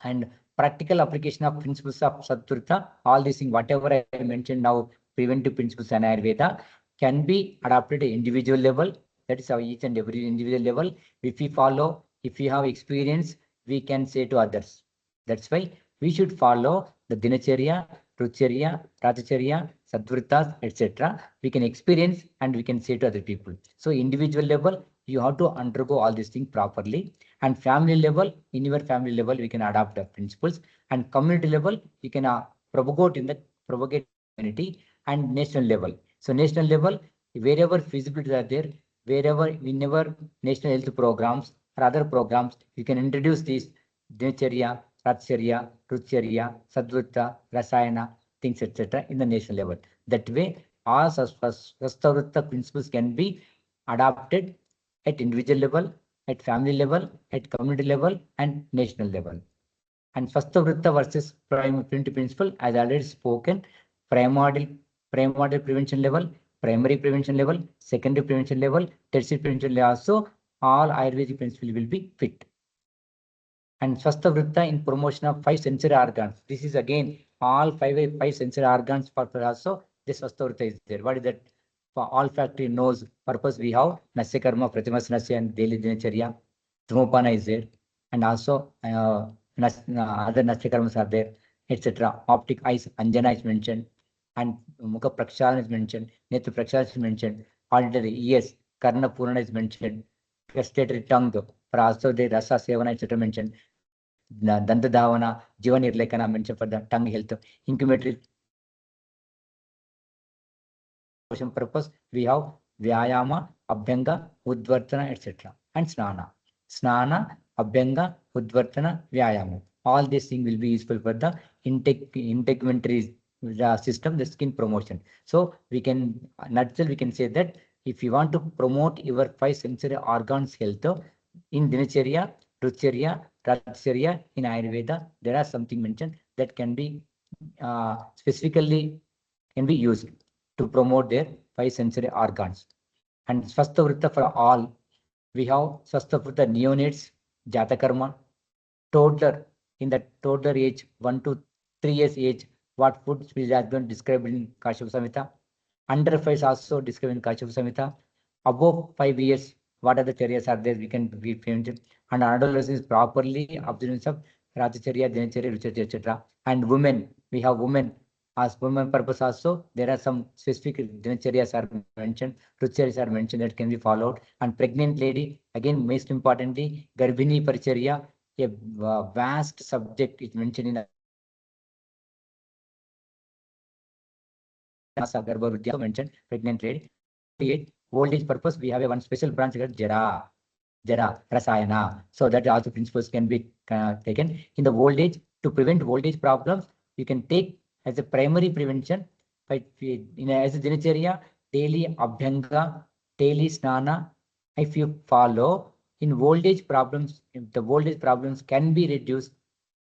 S3: And practical application of principles of Sudhakar, all these things, whatever I mentioned now, preventive principles and Ayurveda, can be adopted at individual level. That is how each and every individual level. If we follow, if we have experience, we can say to others. That's why we should follow the Dinacharya, Rucharya, Rajacharya, Sadhvritas, etc. We can experience and we can say to other people. So individual level, you have to undergo all these things properly. And family level, in your family level, we can adopt the principles. And community level, you can propagate in the community, and national level. So national level, wherever feasibilities are there, wherever whenever national health programs or other programs, you can introduce these Dinacharya, Rajacharya, Rucharya, Sadhvrita, Rasayana, things, etc. in the national level. That way, all Swasthavritta principles can be adopted at individual level, at family level, at community level, and national level. And Swasthavritta versus preventive principle, as already spoken, primordial prevention level, primary prevention level, secondary prevention level, tertiary prevention level also, all Ayurvedic principles will be fit. And Swasthavritta in promotion of 5 sensory organs. This is again all five sensory organs for also this Swasthavritta is there. What is that? For olfactory nose purpose, we have Nasya Karma, Pratimas Nasya and daily Dinacharya. Dhumapana is there. And also other Nasya Karmas are there, etc. Optic eyes, Anjana is mentioned. And Mukha Prakshalan is mentioned. Netra Prakshalan is mentioned. Auditory ears, Karna Purana is mentioned. Gustatory tongue, for also the Rasa Sevana, etc. mentioned. Danta Dhavana, Jiva Nirlekana mentioned for the tongue health. Incumbatory purpose, we have Vyayama, Abhyanga, Udvartana, etc. And Snana. Snana, Abhyanga, Udvartana, Vyayama. All these things will be useful for the integumentary system, the skin promotion. So we can, nutshell, we can say that if you want to promote your 5 sensory organs health in Dinacharya, Rucharya, Rajacharya, in Ayurveda, there are something mentioned that can be specifically can be used to promote their 5 sensory organs. And Swasthavritta for all, we have Swasthavritta neonates, Jatakarma, toddler, in the toddler age, 1 to 3 years age, what foods we have been described in Kashyapa Samhita. Under 5 is also described in Kashyapa Samhita. Above 5 years, what are the charyas are there, we can be prevented. And adolescents properly observance of Rajacharya, Dinacharya, Rucharya, etc. And women, we have women. As women purpose also, there are some specific Dinacharyas are mentioned, Rucharyas are mentioned that can be followed. And pregnant lady, again, most importantly, Garbhini Paricharya, a vast subject is mentioned in mentioned pregnant lady. Old age purpose, we have a one special branch called Jara, Rasayana. So that also principles can be taken in the old age. To prevent old age problems, you can take as a primary prevention, but as a Dinacharya, daily Abhyanga, daily Snana. If you follow in old age problems, if the old age problems can be reduced,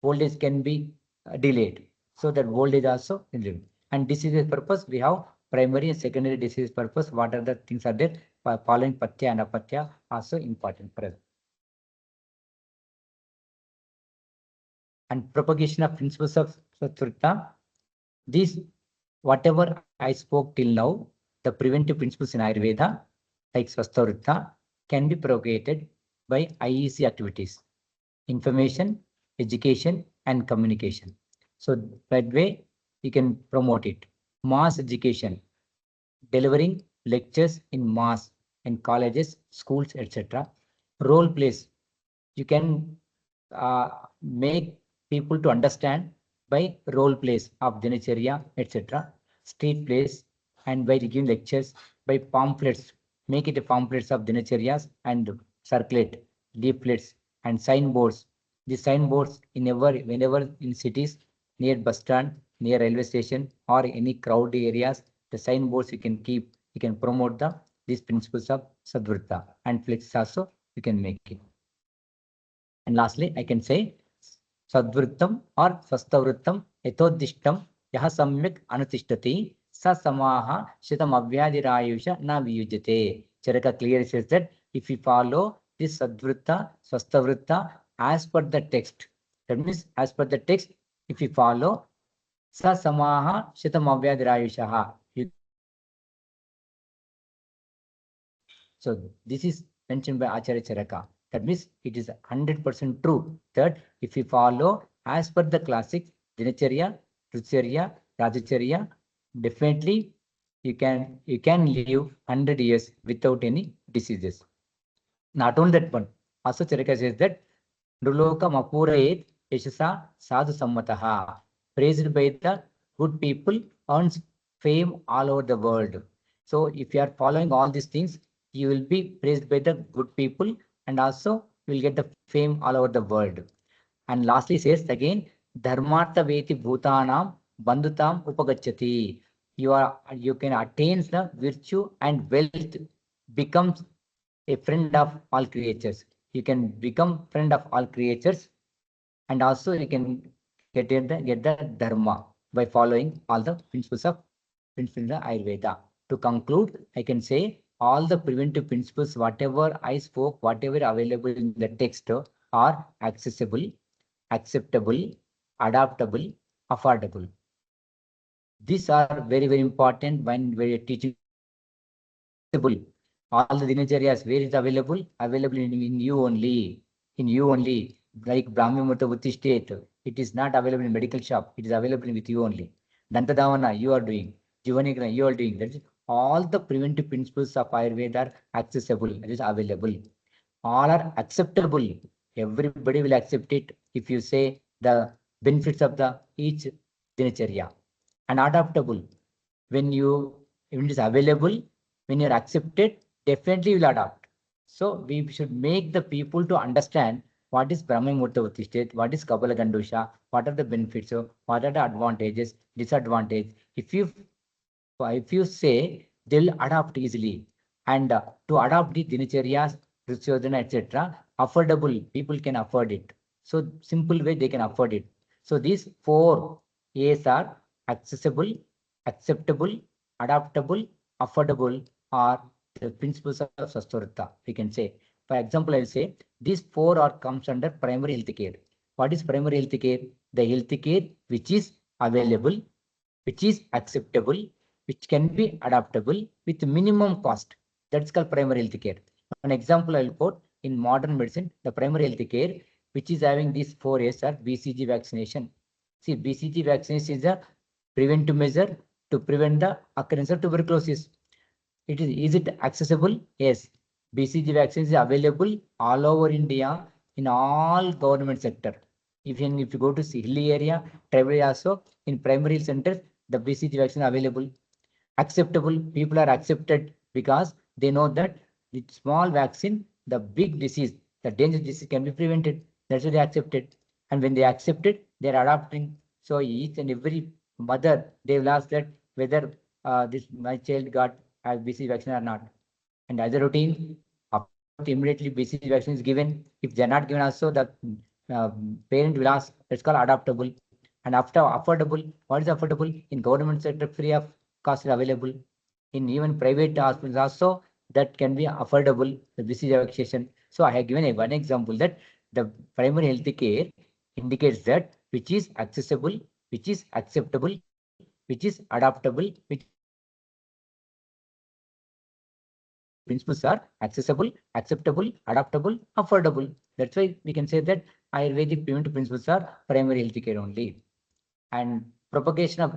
S3: old age can be delayed. So that old age also is. And diseases purpose, we have primary and secondary disease purpose. What are the things are there? Following Patya and Apatya also important for us. And propagation of principles of Swasthavritta. These, whatever I spoke till now, the preventive principles in Ayurveda, like Swasthavritta, can be propagated by IEC activities, information, education, and communication. So that way, you can promote it. Mass education, delivering lectures in mass in colleges, schools, etc. Role plays, you can make people to understand by role plays of Dinacharya, etc. Street plays, and by giving lectures, by pamphlets, make it a pamphlets of Dinacharyas and circulate leaflets and signboards. The signboards whenever in cities, near bus stand, near railway station, or any crowd areas, the signboards you can keep, you can promote these principles of Sadvrita, and flex also you can make it. And lastly, I can say Sadvrittam or Swasthavrittam Ethodishtam Yaha Samyak Anuthishtati Sa Samaha Shitam Avyadhirayusha Na Viyujate. Charaka clearly says that if we follow this Sadvritta, Swasthavritta as per the text, that means as per the text, if we follow Sa Samaha Shitam Avyadhirayusha. So this is mentioned by Acharya Charaka. That means it is 100% true that if we follow as per the classics, Dinacharya, Rucharya, Rajacharya, definitely you can live 100 years without any diseases. Not only that one, also Charaka says that Nruloka Mapurayet Yashasa Sadhu Sammataha, praised by the good people, earns fame all over the world. So if you are following all these things, you will be praised by the good people, and also you will get the fame all over the world. And lastly says again, Dharmartha Veti Bhutanam Bandhutam Upagachati. You can attain the virtue and wealth, becomes a friend of all creatures. You can become friend of all creatures, and also you can get the dharma by following all the principles of Ayurveda. To conclude, I can say all the preventive principles, whatever I spoke, whatever available in the text, are accessible, acceptable, adaptable, affordable. These are very, very important when we are teaching accessible. All the Dinacharyas, where is available? Available in you only. In you only. Like Brahmi Murta Vutti state, it is not available in medical shop. It is available with you only. Dantadavana, you are doing. Jivanikra, you are doing. That is all the preventive principles of Ayurveda are accessible. It is available. All are acceptable. Everybody will accept it if you say the benefits of the each Dinacharya. And adaptable. When it is available, when you're accepted, definitely you will adapt. So we should make the people to understand what is Brahma Murtavati state, what is Kapala Gandusha, what are the benefits, what are the advantages, disadvantages. If you say, they'll adapt easily. And to adopt the Dinacharyas, Rusyodhana, etc., affordable, people can afford it. So simple way they can afford it. So these 4 A's are accessible, acceptable, adaptable, affordable are the principles of Swasthavritta, we can say. For example, I'll say these 4 are comes under primary health care. What is primary health care? The health care which is available, which is acceptable, which can be adaptable with minimum cost. That's called primary health care. An example I'll quote in modern medicine, the primary health care, which is having these 4 A's are BCG vaccination. See, BCG vaccination is a preventive measure to prevent the occurrence of tuberculosis. Is it accessible? Yes. BCG vaccine is available all over India in all government sector. Even if you go to hilly area, tribal area also, in primary centers, the BCG vaccine available. Acceptable, people are accepted because they know that with small vaccine, the big disease, the dangerous disease can be prevented. That's why they accept it. And when they accept it, they're adopting. So each and every mother, they will ask that whether my child got a BCG vaccine or not. And as a routine, immediately BCG vaccine is given. If they're not given also, the parent will ask, it's called adoptable. And after affordable, what is affordable? In government sector, free of cost is available. In even private hospitals also, that can be affordable, the BCG vaccination. So I have given one example that the primary health care indicates that which is accessible, which is acceptable, which is adaptable, which principles are accessible, acceptable, adaptable, affordable. That's why we can say that Ayurvedic preventive principles are primary health care only. And propagation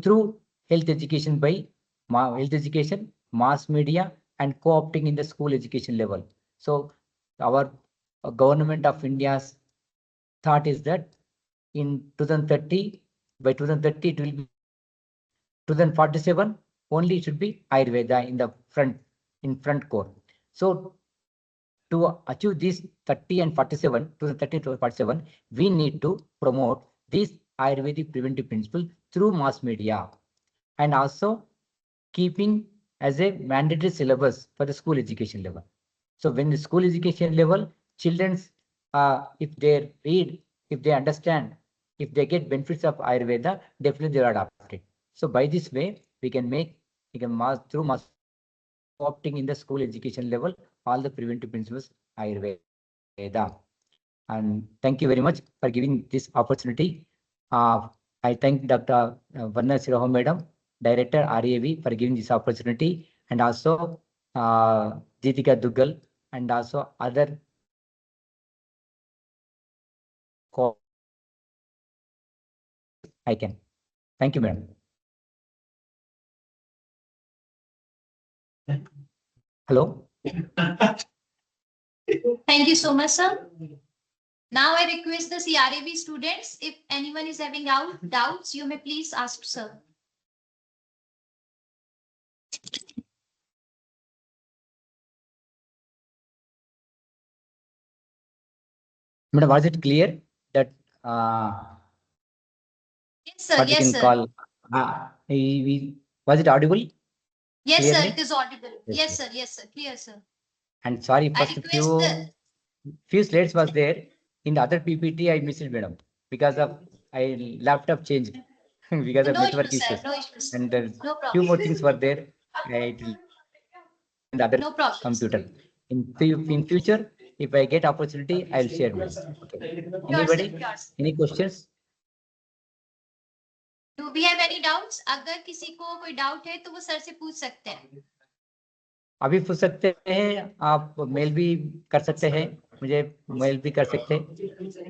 S3: through health education by health education, mass media, and co-opting in the school education level. So our government of India's thought is that in 2030, by 2030, it will be 2047, only it should be Ayurveda in the front core. So to achieve these 30 and 47, 2030 to 47, we need to promote these Ayurvedic preventive principles through mass media and also keeping as a mandatory syllabus for the school education level. So when the school education level, children's, if they read, if they understand, if they get benefits of Ayurveda, definitely they will adopt it. So by this way, we can through mass opting in the school education level, all the preventive principles Ayurveda. And thank you very much for giving this opportunity. I thank Dr. Varna Siroho Madam, Director RAV, for giving this opportunity, and also Jitika Duggal, and also other I can. Thank you, madam. Hello.
S1: Thank you so much, sir. Now I request the CRAV students, if anyone is having doubts, you may please ask, sir.
S3: Madam, was it clear that
S1: Yes, sir.
S3: what we
S1: Yes,
S3: can
S1: sir.
S3: call was it audible?
S1: Yes, sir.
S3: Clearly?
S1: It is audible.
S3: Yes,
S1: Yes,
S3: yes.
S1: sir. Yes, sir. Clear, sir.
S3: And sorry,
S1: I
S3: first
S1: request
S3: few slides was there. In the other PPT, I missed it, madam, because of laptop changed because of
S1: no
S3: network
S1: issues, sir.
S3: issues.
S1: No issues.
S3: And
S1: No
S3: few more
S1: problem.
S3: things were there. In the other
S1: No problem.
S3: computer. In future, if I get opportunity, I'll share, madam. Okay.
S1: Sure,
S3: Anybody?
S1: sir. Sure, sir.
S3: Any questions?
S1: Do we have any doubts? अगर किसी को कोई doubt है तो वो sir से पूछ सकते हैं.
S3: अभी पूछ सकते हैं, आप मेल भी कर सकते हैं, मुझे मेल भी कर सकते हैं.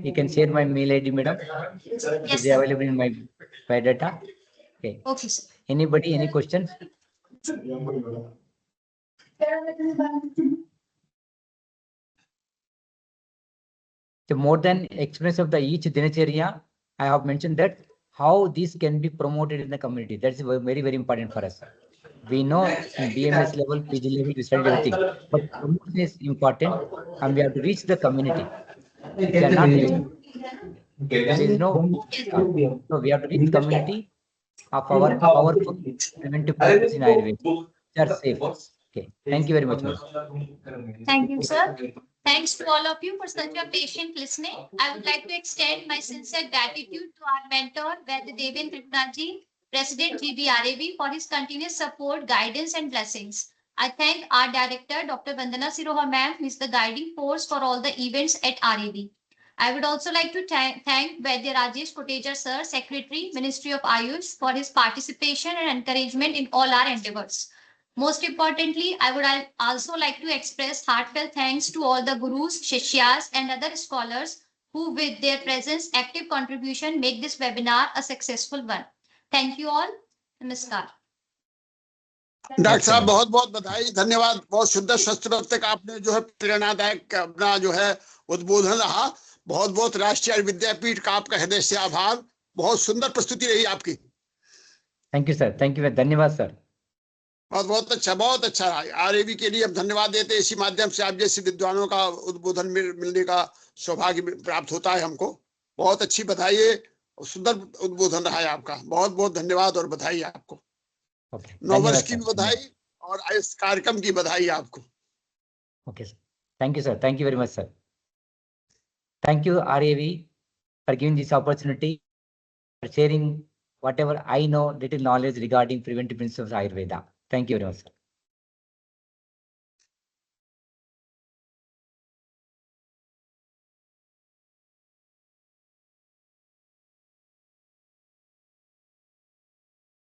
S3: You can share my mail ID, madam.
S1: Yes,
S3: It is
S1: sir.
S3: available in my biodata. Okay.
S1: Okay, sir.
S3: Anybody, any questions? The more than experience of the each dinacharya, I have mentioned that how this can be promoted in the community. That's very, very important for us. We know in BMS level, PG level, we studied everything, but promotion is important, and we have to reach the community. We are not reaching. There is no so we have to reach community of our powerful preventive practice in Ayurveda. They are safe. Okay. Thank you very much, madam.
S1: Thank you, sir. Thanks to all of you for such a patient listening. I would like to extend my sincere gratitude to our mentor, Deven Tripnaji, President GBRAV, for his continuous support, guidance, and blessings. I thank our director, Dr. Vandana Siroha ma'am, who is the guiding force for all the events at RAV. I would also like to thank Vaidya Rajesh Koteja sir, Secretary, Ministry of Ayush, for his participation and encouragement in all our endeavors. Most importantly, I would also like to express heartfelt thanks to all the gurus, shishyas, and other scholars who, with their presence, active contribution, make this webinar a successful one. Thank you all. Namaskar.
S6: Doctor साहब बहुत बहुत बधाई, धन्यवाद. बहुत सुंदर शस्त्रवृत्त का आपने जो है प्रेरणादायक अपना जो है उद्बोधन रहा. बहुत बहुत राष्ट्रीय विद्यापीठ का आपका हृदय से आभार. बहुत सुंदर प्रस्तुति रही आपकी.
S3: Thank you sir. Thank you. धन्यवाद सर.
S6: बहुत अच्छा, बहुत अच्छा रहा. आरएवी के लिए हम धन्यवाद देते हैं. इसी माध्यम से आप जैसे विद्वानों का उद्बोधन मिलने का सौभाग्य प्राप्त होता है हमको. बहुत अच्छी बधाई है. सुंदर उद्बोधन रहा है आपका. बहुत बहुत धन्यवाद और बधाई आपको. नववर्ष की भी बधाई और इस कार्यक्रम की बधाई आपको.
S3: Okay, sir. Thank you, sir. Thank you very much, sir. Thank you, RAV, for giving this opportunity, for sharing whatever I know, little knowledge regarding preventive principles of Ayurveda. Thank you very much, sir.